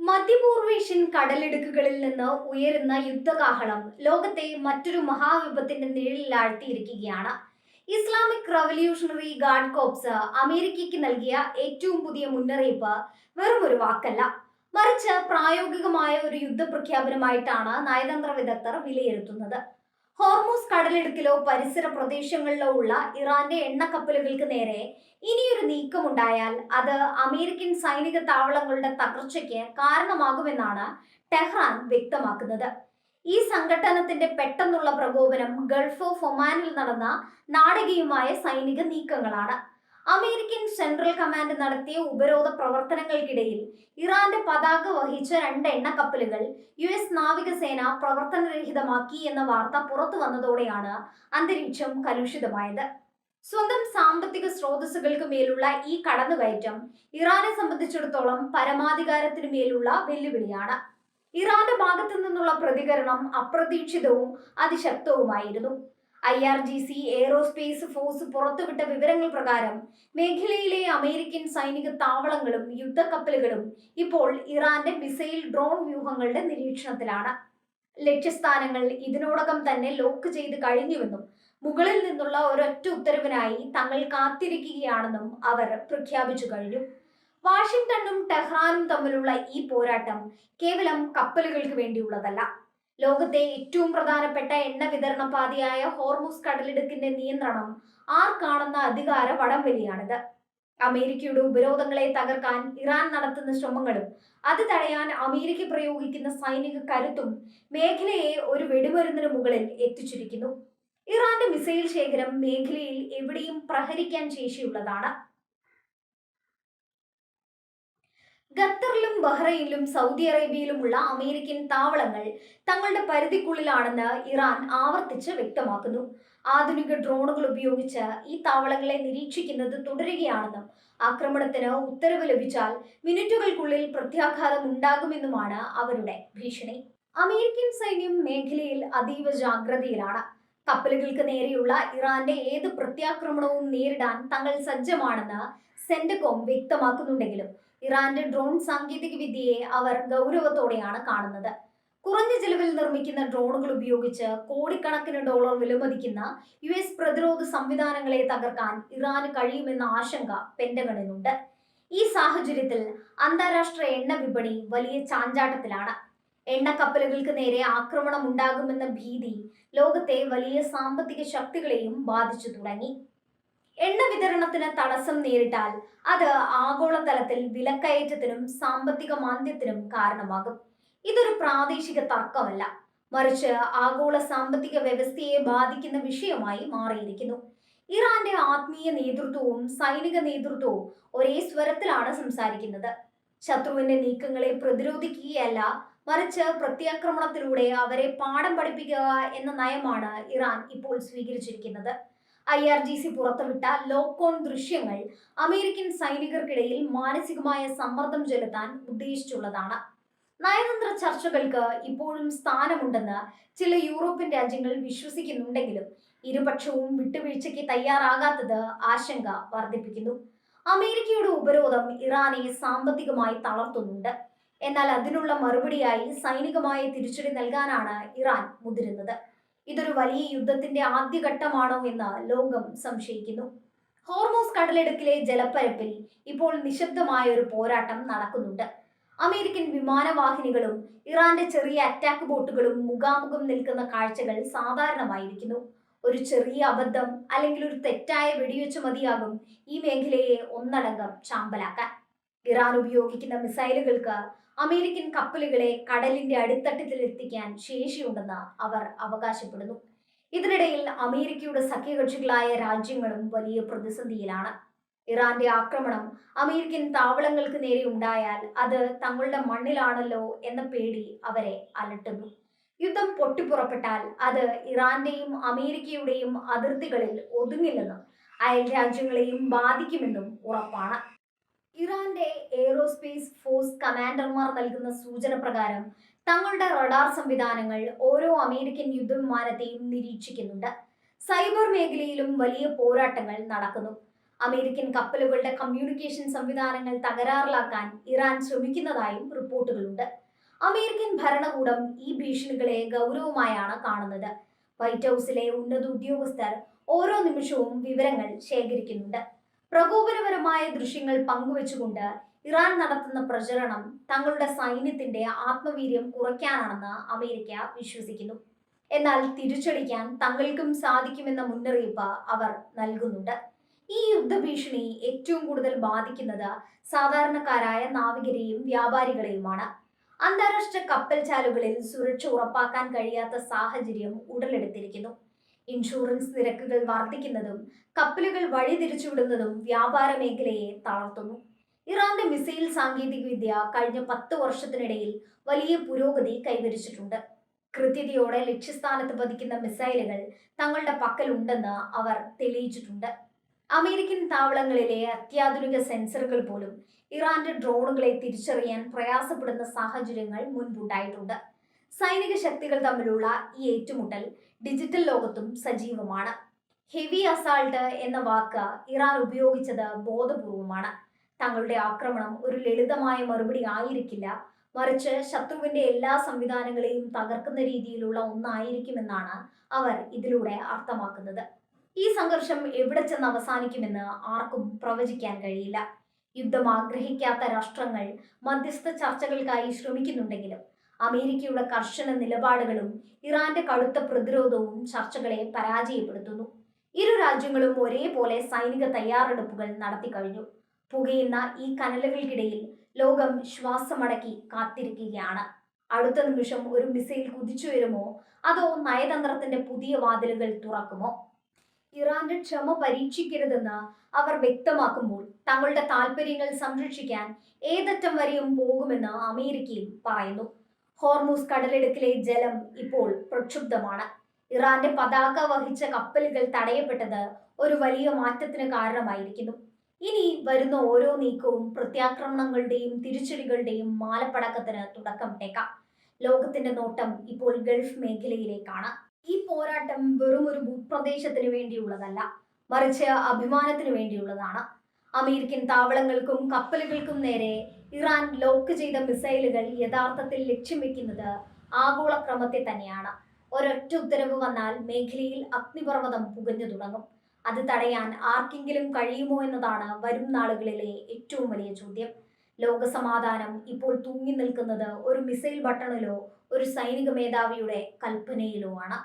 മധ്യപൂർവേഷ്യൻ കടലിടുക്കുകളിൽ നിന്ന് ഉയരുന്ന യുദ്ധകാഹളം ലോകത്തെ മറ്റൊരു മഹാവിപത്തിന്റെ നിഴലിലാഴ്ത്തിയിരിക്കുകയാണ്. ഇസ്ലാമിക് റവല്യൂഷണറി ഗാർഡ് കോർപ്സ് അമേരിക്കയ്ക്ക് നൽകിയ ഏറ്റവും പുതിയ മുന്നറിയിപ്പ് വെറും ഒരു വാക്കല്ല, മറിച്ച് പ്രായോഗികമായ ഒരു യുദ്ധപ്രഖ്യാപനമായിട്ടാണ് നയതന്ത്ര വിദഗ്ധർ വിലയിരുത്തുന്നത്. ഹോർമൂസ് കടലിടുക്കിലോ പരിസര പ്രദേശങ്ങളിലോ ഉള്ള ഇറാന്റെ എണ്ണക്കപ്പലുകൾക്ക് നേരെ ഇനിയൊരു നീക്കമുണ്ടായാൽ അത് അമേരിക്കൻ സൈനിക താവളങ്ങളുടെ തകർച്ചയ്ക്ക് കാരണമാകുമെന്നാണ് ടെഹ്റാൻ വ്യക്തമാക്കുന്നത്. ഈ സംഘട്ടനത്തിന്റെ പെട്ടെന്നുള്ള പ്രകോപനം ഗൾഫ് ഓഫ് ഒമാനിൽ നടന്ന നാടകീയമായ സൈനിക നീക്കങ്ങളാണ്. അമേരിക്കൻ സെൻട്രൽ കമാൻഡ് നടത്തിയ ഉപരോധ പ്രവർത്തനങ്ങൾക്കിടയിൽ ഇറാന്റെ പതാക വഹിച്ച 2 എണ്ണക്കപ്പലുകൾ US നാവികസേന പ്രവർത്തനരഹിതമാക്കി എന്ന വാർത്ത പുറത്തു വന്നതോടെയാണ് അന്തരീക്ഷം കലുഷിതമായത്. സ്വന്തം സാമ്പത്തിക സ്രോതസ്സുകൾക്ക് മേലുള്ള ഈ കടന്നുകയറ്റം ഇറാനെ സംബന്ധിച്ചിടത്തോളം പരമാധികാരത്തിനു മേലുള്ള വെല്ലുവിളിയാണ്. ഇറാന്റെ ഭാഗത്തു നിന്നുള്ള പ്രതികരണം അപ്രതീക്ഷിതവും അതിശക്തവുമായിരുന്നു. IRGC എയ്റോസ്പേസ് ഫോഴ്സ് പുറത്തുവിട്ട വിവരങ്ങൾ പ്രകാരം മേഖലയിലെ അമേരിക്കൻ സൈനിക താവളങ്ങളും യുദ്ധക്കപ്പലുകളും ഇപ്പോൾ ഇറാന്റെ മിസൈൽ ഡ്രോൺ വ്യൂഹങ്ങളുടെ നിരീക്ഷണത്തിലാണ്. ലക്ഷ്യസ്ഥാനങ്ങൾ ഇതിനോടകം തന്നെ ലോക്ക് ചെയ്ത് കഴിഞ്ഞുവെന്നും മുകളിൽ നിന്നുള്ള ഒരൊറ്റ ഉത്തരവിനായി തങ്ങൾ കാത്തിരിക്കുകയാണെന്നും അവർ പ്രഖ്യാപിച്ചു കഴിഞ്ഞു. വാഷിംഗ്ടണും ടെഹ്റാനും തമ്മിലുള്ള ഈ പോരാട്ടം കേവലം കപ്പലുകൾക്ക് വേണ്ടിയുള്ളതല്ല. ലോകത്തെ ഏറ്റവും പ്രധാനപ്പെട്ട എണ്ണ വിതരണ പാതയായ ഹോർമൂസ് കടലിടുക്കിന്റെ നിയന്ത്രണം ആർക്കാണെന്ന അധികാര വടംവലിയാണിത്. അമേരിക്കയുടെ ഉപരോധങ്ങളെ തകർക്കാൻ ഇറാൻ നടത്തുന്ന ശ്രമങ്ങളും അത് തടയാൻ അമേരിക്ക പ്രയോഗിക്കുന്ന സൈനിക കരുത്തും മേഖലയെ ഒരു വെടിമരുന്നിന് മുകളിൽ എത്തിച്ചിരിക്കുന്നു. ഇറാന്റെ മിസൈൽ ശേഖരം മേഖലയിൽ എവിടെയും പ്രഹരിക്കാൻ ശേഷിയുള്ളതാണ്. ഖത്തറിലും ബഹ്റൈനിലും സൗദി അറേബ്യയിലുമുള്ള അമേരിക്കൻ താവളങ്ങൾ തങ്ങളുടെ പരിധിക്കുള്ളിലാണെന്ന് ഇറാൻ ആവർത്തിച്ച് വ്യക്തമാക്കുന്നു. ആധുനിക ഡ്രോണുകൾ ഉപയോഗിച്ച് ഈ താവളങ്ങളെ നിരീക്ഷിക്കുന്നത് തുടരുകയാണെന്നും ആക്രമണത്തിന് ഉത്തരവ് ലഭിച്ചാൽ മിനിറ്റുകൾക്കുള്ളിൽ പ്രത്യാഘാതം ഉണ്ടാകുമെന്നുമാണ് അവരുടെ ഭീഷണി. അമേരിക്കൻ സൈന്യം മേഖലയിൽ അതീവ ജാഗ്രതയിലാണ്. കപ്പലുകൾക്ക് നേരെയുള്ള ഇറാന്റെ ഏത് പ്രത്യാക്രമണവും നേരിടാൻ തങ്ങൾ സജ്ജമാണെന്ന് സെന്റകോം വ്യക്തമാക്കുന്നുണ്ടെങ്കിലും ഇറാന്റെ ഡ്രോൺ സാങ്കേതിക വിദ്യയെ അവർ ഗൗരവത്തോടെയാണ് കാണുന്നത്. കുറഞ്ഞ ചെലവിൽ നിർമ്മിക്കുന്ന ഡ്രോണുകൾ ഉപയോഗിച്ച് കോടിക്കണക്കിന് ഡോളർ വിലമതിക്കുന്ന US പ്രതിരോധ സംവിധാനങ്ങളെ തകർക്കാൻ ഇറാന് കഴിയുമെന്ന ആശങ്ക പെന്റഗണിനുണ്ട്. ഈ സാഹചര്യത്തിൽ അന്താരാഷ്ട്ര എണ്ണ വിപണി വലിയ ചാഞ്ചാട്ടത്തിലാണ്. എണ്ണക്കപ്പലുകൾക്ക് നേരെ ആക്രമണം ഉണ്ടാകുമെന്ന ഭീതി ലോകത്തെ വലിയ സാമ്പത്തിക ശക്തികളെയും ബാധിച്ചു തുടങ്ങി. എണ്ണ വിതരണത്തിന് തടസ്സം നേരിട്ടാൽ അത് ആഗോളതലത്തിൽ വിലക്കയറ്റത്തിനും സാമ്പത്തിക മാന്ദ്യത്തിനും കാരണമാകും. ഇതൊരു പ്രാദേശിക തർക്കമല്ല, മറിച്ച് ആഗോള സാമ്പത്തിക വ്യവസ്ഥയെ ബാധിക്കുന്ന വിഷയമായി മാറിയിരിക്കുന്നു. ഇറാന്റെ ആത്മീയ നേതൃത്വവും സൈനിക നേതൃത്വവും ഒരേ സ്വരത്തിലാണ് സംസാരിക്കുന്നത്. ശത്രുവിന്റെ നീക്കങ്ങളെ പ്രതിരോധിക്കുകയല്ല, മറിച്ച് പ്രത്യാക്രമണത്തിലൂടെ അവരെ പാഠം പഠിപ്പിക്കുക എന്ന നയമാണ് ഇറാൻ ഇപ്പോൾ സ്വീകരിച്ചിരിക്കുന്നത്. IRGC പുറത്തുവിട്ട ലോക്കോൺ ദൃശ്യങ്ങൾ അമേരിക്കൻ സൈനികർക്കിടയിൽ മാനസികമായ സമ്മർദ്ദം ചെലുത്താൻ ഉദ്ദേശിച്ചുള്ളതാണ്. നയതന്ത്ര ചർച്ചകൾക്ക് ഇപ്പോഴും സ്ഥാനമുണ്ടെന്ന് ചില യൂറോപ്യൻ രാജ്യങ്ങൾ വിശ്വസിക്കുന്നുണ്ടെങ്കിലും ഇരുപക്ഷവും വിട്ടുവീഴ്ചയ്ക്ക് തയ്യാറാകാത്തത് ആശങ്ക വർദ്ധിപ്പിക്കുന്നു. അമേരിക്കയുടെ ഉപരോധം ഇറാനെ സാമ്പത്തികമായി തളർത്തുന്നുണ്ട്. എന്നാൽ അതിനുള്ള മറുപടിയായി സൈനികമായ തിരിച്ചടി നൽകാനാണ് ഇറാൻ മുതിരുന്നത്. ഇതൊരു വലിയ യുദ്ധത്തിന്റെ ആദ്യഘട്ടമാണോ എന്ന് ലോകം സംശയിക്കുന്നു. ഹോർമൂസ് കടലിടുക്കിലെ ജലപ്പരപ്പിൽ ഇപ്പോൾ നിശബ്ദമായ ഒരു പോരാട്ടം നടക്കുന്നുണ്ട്. അമേരിക്കൻ വിമാനവാഹിനികളും ഇറാന്റെ ചെറിയ അറ്റാക്ക് ബോട്ടുകളും മുഖാമുഖം നിൽക്കുന്ന കാഴ്ചകൾ സാധാരണമായിരിക്കുന്നു. ഒരു ചെറിയ അബദ്ധം അല്ലെങ്കിൽ ഒരു തെറ്റായ വെടിവെച്ച് മതിയാകും ഈ മേഖലയെ ഒന്നടങ്കം ചാമ്പലാക്കാൻ. ഇറാൻ ഉപയോഗിക്കുന്ന മിസൈലുകൾക്ക് അമേരിക്കൻ കപ്പലുകളെ കടലിന്റെ അടിത്തട്ടിൽ എത്തിക്കാൻ ശേഷിയുണ്ടെന്ന് അവർ അവകാശപ്പെടുന്നു. ഇതിനിടയിൽ അമേരിക്കയുടെ സഖ്യകക്ഷികളായ രാജ്യങ്ങളും വലിയ പ്രതിസന്ധിയിലാണ്. ഇറാന്റെ ആക്രമണം അമേരിക്കൻ താവളങ്ങൾക്ക് നേരെ ഉണ്ടായാൽ അത് തങ്ങളുടെ മണ്ണിലാണല്ലോ എന്ന പേടി അവരെ അലട്ടുന്നു. യുദ്ധം പൊട്ടിപ്പുറപ്പെട്ടാൽ അത് ഇറാന്റെയും അമേരിക്കയുടെയും അതിർത്തികളിൽ ഒതുങ്ങില്ലെന്നും അയൽ രാജ്യങ്ങളെയും ബാധിക്കുമെന്നും ഉറപ്പാണ്. ഇറാന്റെ എയ്റോസ്പേസ് ഫോഴ്സ് കമാൻഡർമാർ നൽകുന്ന സൂചന പ്രകാരം തങ്ങളുടെ റഡാർ സംവിധാനങ്ങൾ ഓരോ അമേരിക്കൻ യുദ്ധവിമാനത്തെയും നിരീക്ഷിക്കുന്നുണ്ട്. സൈബർ മേഖലയിലും വലിയ പോരാട്ടങ്ങൾ നടക്കുന്നു. അമേരിക്കൻ കപ്പലുകളുടെ കമ്മ്യൂണിക്കേഷൻ സംവിധാനങ്ങൾ തകരാറിലാക്കാൻ ഇറാൻ ശ്രമിക്കുന്നതായും റിപ്പോർട്ടുകളുണ്ട്. അമേരിക്കൻ ഭരണകൂടം ഈ ഭീഷണികളെ ഗൗരവമായാണ് കാണുന്നത്. വൈറ്റ് ഹൗസിലെ ഉന്നത ഉദ്യോഗസ്ഥർ ഓരോ നിമിഷവും വിവരങ്ങൾ ശേഖരിക്കുന്നുണ്ട്. പ്രകോപനപരമായ ദൃശ്യങ്ങൾ പങ്കുവെച്ചുകൊണ്ട് ഇറാൻ നടത്തുന്ന പ്രചരണം തങ്ങളുടെ സൈന്യത്തിന്റെ ആത്മവീര്യം കുറയ്ക്കാനാണെന്ന് അമേരിക്ക വിശ്വസിക്കുന്നു. എന്നാൽ തിരിച്ചടിക്കാൻ തങ്ങൾക്കും സാധിക്കുമെന്ന മുന്നറിയിപ്പ് അവർ നൽകുന്നുണ്ട്. ഈ യുദ്ധഭീഷണി ഏറ്റവും കൂടുതൽ ബാധിക്കുന്നത് സാധാരണക്കാരായ നാവികരെയും വ്യാപാരികളെയുമാണ്. അന്താരാഷ്ട്ര കപ്പൽ ചാലുകളിൽ സുരക്ഷ ഉറപ്പാക്കാൻ കഴിയാത്ത സാഹചര്യം ഉടലെടുത്തിരിക്കുന്നു. ഇൻഷുറൻസ് നിരക്കുകൾ വർദ്ധിക്കുന്നതും കപ്പലുകൾ വഴിതിരിച്ചുവിടുന്നതും വ്യാപാര മേഖലയെ തളർത്തുന്നു. ഇറാന്റെ മിസൈൽ സാങ്കേതികവിദ്യ കഴിഞ്ഞ 10 വർഷത്തിനിടയിൽ വലിയ പുരോഗതി കൈവരിച്ചിട്ടുണ്ട്. കൃത്യതയോടെ ലക്ഷ്യസ്ഥാനത്ത് പതിക്കുന്ന മിസൈലുകൾ തങ്ങളുടെ പക്കലുണ്ടെന്ന് അവർ തെളിയിച്ചിട്ടുണ്ട്. അമേരിക്കൻ താവളങ്ങളിലെ അത്യാധുനിക സെൻസറുകൾ പോലും ഇറാന്റെ ഡ്രോണുകളെ തിരിച്ചറിയാൻ പ്രയാസപ്പെടുന്ന സാഹചര്യങ്ങൾ മുൻപുണ്ടായിട്ടുണ്ട്. സൈനിക ശക്തികൾ തമ്മിലുള്ള ഈ ഏറ്റുമുട്ടൽ ഡിജിറ്റൽ ലോകത്തും സജീവമാണ്. ഹെവി അസാൾട്ട് എന്ന വാക്ക് ഇറാൻ ഉപയോഗിച്ചത് ബോധപൂർവമാണ്. തങ്ങളുടെ ആക്രമണം ഒരു ലളിതമായ മറുപടി ആയിരിക്കില്ല, മറിച്ച് ശത്രുവിന്റെ എല്ലാ സംവിധാനങ്ങളെയും തകർക്കുന്ന രീതിയിലുള്ള ഒന്നായിരിക്കുമെന്നാണ് അവർ ഇതിലൂടെ അർത്ഥമാക്കുന്നത്. ഈ സംഘർഷം എവിടെ ചെന്ന് അവസാനിക്കുമെന്ന് ആർക്കും പ്രവചിക്കാൻ കഴിയില്ല. യുദ്ധം ആഗ്രഹിക്കാത്ത രാഷ്ട്രങ്ങൾ മധ്യസ്ഥ ചർച്ചകൾക്കായി ശ്രമിക്കുന്നുണ്ടെങ്കിലും അമേരിക്കയുടെ കർശന നിലപാടുകളും ഇറാന്റെ കടുത്ത പ്രതിരോധവും ചർച്ചകളെ പരാജയപ്പെടുത്തുന്നു. ഇരു രാജ്യങ്ങളും ഒരേപോലെ സൈനിക തയ്യാറെടുപ്പുകൾ നടത്തി കഴിഞ്ഞു. പുകയുന്ന ഈ കനലുകൾക്കിടയിൽ ലോകം ശ്വാസമടക്കി കാത്തിരിക്കുകയാണ്. അടുത്ത നിമിഷം ഒരു മിസൈൽ കുതിച്ചുയരുമോ, അതോ നയതന്ത്രത്തിന്റെ പുതിയ വാതിലുകൾ തുറക്കുമോ? ഇറാന്റെ ക്ഷമ പരീക്ഷിക്കരുതെന്ന് അവർ വ്യക്തമാക്കുമ്പോൾ തങ്ങളുടെ താൽപ്പര്യങ്ങൾ സംരക്ഷിക്കാൻ ഏതറ്റം വരെയും പോകുമെന്ന് അമേരിക്കയും പറയുന്നു. ഹോർമൂസ് കടലിടുക്കിലെ ജലം ഇപ്പോൾ പ്രക്ഷുബ്ധമാണ്. ഇറാന്റെ പതാക വഹിച്ച കപ്പലുകൾ തടയപ്പെട്ടത് ഒരു വലിയ മാറ്റത്തിന് കാരണമായിരിക്കുന്നു. ഇനി വരുന്ന ഓരോ നീക്കവും പ്രത്യാക്രമണങ്ങളുടെയും തിരിച്ചടികളുടെയും മാലപ്പടക്കത്തിന് തുടക്കമിട്ടേക്കാം. ലോകത്തിന്റെ നോട്ടം ഇപ്പോൾ ഗൾഫ് മേഖലയിലേക്കാണ്. ഈ പോരാട്ടം വെറും ഒരു ഭൂപ്രദേശത്തിന് വേണ്ടിയുള്ളതല്ല, മറിച്ച് അഭിമാനത്തിന് വേണ്ടിയുള്ളതാണ്. അമേരിക്കൻ താവളങ്ങൾക്കും കപ്പലുകൾക്കും നേരെ ഇറാൻ ലോക്ക് ചെയ്ത മിസൈലുകൾ യഥാർത്ഥത്തിൽ ലക്ഷ്യം വെക്കുന്നത് ആഗോളക്രമത്തെ തന്നെയാണ്. ഒരൊറ്റ ഉത്തരവ് വന്നാൽ മേഖലയിൽ അഗ്നിപർവ്വതം പുകഞ്ഞു തുടങ്ങും. അത് തടയാൻ ആർക്കെങ്കിലും കഴിയുമോ എന്നതാണ് വരും നാളുകളിലെ ഏറ്റവും വലിയ ചോദ്യം. ലോകസമാധാനം ഇപ്പോൾ തൂങ്ങി നിൽക്കുന്നത് ഒരു മിസൈൽ ബട്ടണിലോ ഒരു സൈനിക മേധാവിയുടെ കൽപ്പനയിലോ ആണ്.